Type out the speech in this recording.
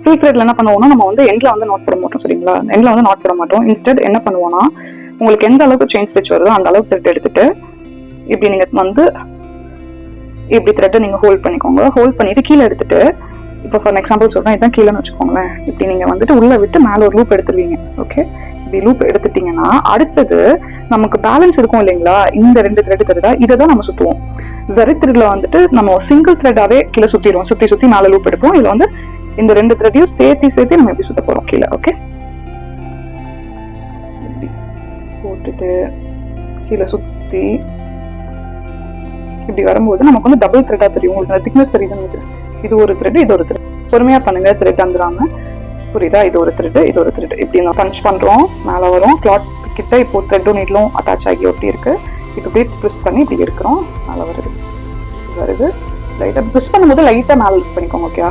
Silk த்ரெட்ல என்ன பண்ணுவோம்னா நம்ம வந்து எண்ட்ல வந்து நாட் போட மாட்டோம் சரிங்களா. எண்ட்ல வந்து நாட் போட மாட்டோம். இன்ஸ்டெட் என்ன பண்ணுவோம்னா உங்களுக்கு எந்த அளவுக்கு செயின் ஸ்டிச் வருதோ அந்த அளவுக்கு த்ரெட் எடுத்துட்டு இப்படி நீங்க வந்து இப்படி த்ரெட்டை நீங்க ஹோல்ட் பண்ணிக்கோங்க. ஹோல்ட் பண்ணிட்டு கீழே எடுத்துட்டு, இப்போ ஃபார் எக்ஸாம்பிள் சொல்றேன், இதான் கீழேன்னு வச்சுக்கோங்களேன். இப்படி நீங்க வந்துட்டு உள்ள விட்டு மேல ஒரு லூப் எடுத்துருவீங்க. ஓகே, இப்படி லூப் எடுத்துட்டீங்கன்னா அடுத்தது நமக்கு பேலன்ஸ் இருக்கும் இல்லைங்களா, இந்த 2 த்ரெட் த்ரெட்டா இதை தான் நம்ம சுத்துவோம். ஜரி த்ரெட்ல வந்துட்டு நம்ம சிங்கிள் த்ரெட்டாவே கீழே சுத்திடுவோம். சுத்தி சுத்தி மேல லூப் எடுப்போம். இதுல வந்து இந்த 2 த்ரெட்டையும் சேர்த்து நம்ம எப்படி சுத்த போறோம் கீழே. ஓகே, இப்படி போட்டுட்டு கீழே சுத்தி இப்படி வரும்போது நமக்கு வந்து டபுள் த்ரெட்டா தெரியும். உங்களுக்கு திக்னஸ் தெரியுது. இது ஒரு த்ரெட், இது ஒரு த்ரெட். பொறுமையா பண்ணுங்க, த்ரெட் வந்துடாம. புரியுதா? இது ஒரு த்ரெட், இது ஒரு த்ரெட். இப்படி நம்ம பஞ்ச் பண்றோம், மேல வரும். கிளாத் கிட்ட இப்போ த்ரெட்டும் நீட்லும் அட்டாச் ஆகி ஒட்டி இருக்கு. இப்போ இப்படி ட்விஸ்ட் பண்ணி இப்படி இருக்கிறோம், மேல வருது. லைட்டா ட்விஸ்ட் பண்ணும்போது லைட்டா மேல லிஃப்ட் பண்ணிக்கோங்க. ஓகே,